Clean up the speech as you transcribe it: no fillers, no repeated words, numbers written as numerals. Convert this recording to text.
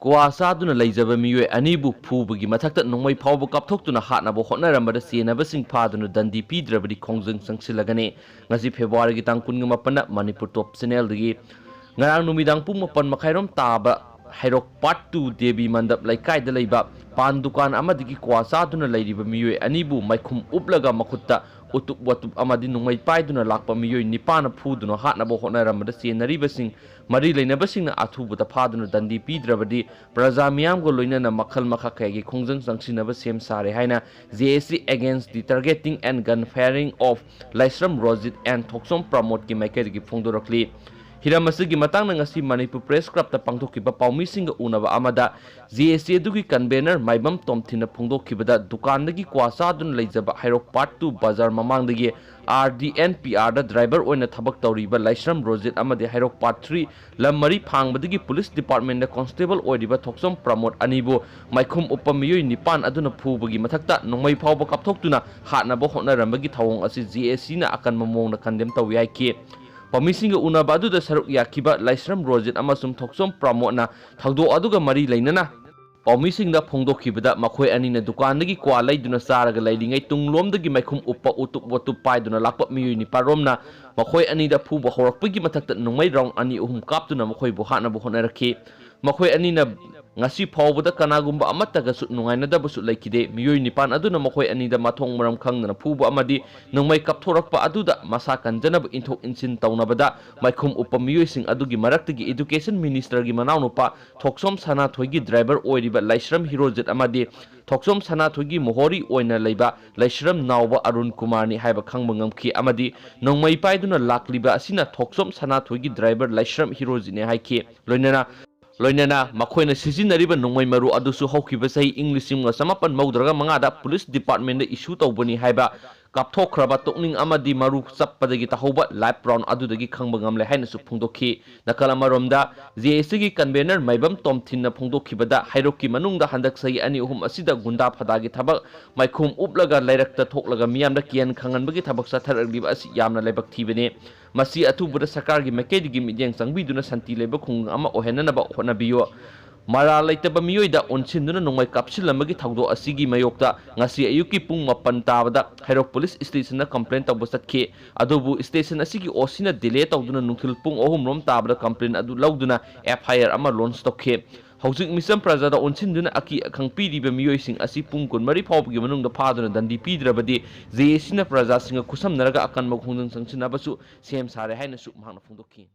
Kuwa saduna laijaba miyoy anibu phubugi mathakta nongmei phawbu kapthoktuna hatnabo hotnaramada senabasing phaduna dandi pidrabadi khongjang sangsilagane ngasi February gi tang 18 Manipur Top Channel dagi ngarang numidang pung 8 makhairom taba hairok part 2 debi mandap laikai da leiba pan dukan amadigi kuwa saduna lairiba miyoy anibu maikhum uplaga makhutta utup watup amadi nongmei paiduna lakpa miyoy nipana phuduna hatnabo hotnaramada senaribasing mari lainabasingna athubuta phaduna dandi pidrabadi praja miyamgo loinana makhal makha kayagi khongjang sangsinaba sem sare haina JSC against the targeting and gun firing of Laisram Rojit and Thoksom promote ki maikadigi phongdorakli hiramasi matang ngasi Manipur Press Club ta pangthokiba paumising unaba amada JSC dugi convener maibam tomthina phongdokhibada dukandagi kwasa dun leijaba hairok part 2 bazar mamangdagi RDNPR da driver oina thabak tawriba Laisram Rojit amadi hairok part 3 lamari phangbadagi police department da constable oiriba Thoksom promote anibo maikhum upamiyoy nipan aduna phubagi mathakta nongmei phawba kapthoktuna hatnaba hotnarambagi thawong asi JSC na akan mamongna kandem tawi haike Pamisinga unaba aduda saruk yakiba Laisram Rojit amasum Thoksom promote na thoudok aduga mari leinana Pamisingda phongdokhibada makhoi anina dukandagi kwa laiduna saraga lairingai tunglomdagi maikhum uppa utup watup paiduna lakpa miyoi ni paromna makhoi anida phuba horakpagi mathakta nongmei round ani uhum kaptuna makhoi bu hatnabu honarakhi makhoi anina ngasi phawbada kanagumba amataga su nungainada su laikide miyoi nipan aduna makhoi anida mathong maram khangna phuba amadi nongmei kapthorakpa aduda masa kanjanab inthok insin tawnabada maikhum uppa miyoi sing adugi maraktagi education minister gi manaopa Thoksom sana thoigi driver oiriba Laisram Hirojit amadi Thoksom sana thoigi mohori oina leiba Laisram nauba Arun Kumar ni haiba khangba ngamkhi amadi nongmei paiduna lakliba asina Thoksom sana thoigi driver Laisram Hirojit ne haikhe loinana makhoina sizinariba nongmei maru adusu hokhiba sahi Englishim nga samapan maudraga mangada police department da issue tawbani haiba kapthokraba tokning amadi maru sappadagi tahoba live round adudagi khangba ngamle haina su phongdokhi nakal amaromda JSC gi convener maibam tomthinna phongdokhibada hairoki manungda handak sahi ani uhum asida gunda phadagi thabak maikhum uplaga lairakta thoklaga miyamda kian khanganbagi thabak satharagdiba asi yamna laibak thibene masi atubura sarkargi makedigi midyang sangbiduna santi leba khung ama ohenanaba honabiyo Mara laitaba miyoida onsinduna nongmai kapsilambagi thoudok asigi mayokta ngasi ayuki pung 8 tabada hairok police station na complaint tawba satke adubu station asigi osina delay tawduna nungthil pung 3 rom tabada complaint adu lawduna FIR ama launch tokhe hojik misam prajada onsinduna aki khangpiriba miyoising asi pung 13 phawbagi manungda phaduna dandi pidrabadi JSC na praja singa kusam naraga akan makhungdang sangchinabasu sem sare haina su mahna phongdokhi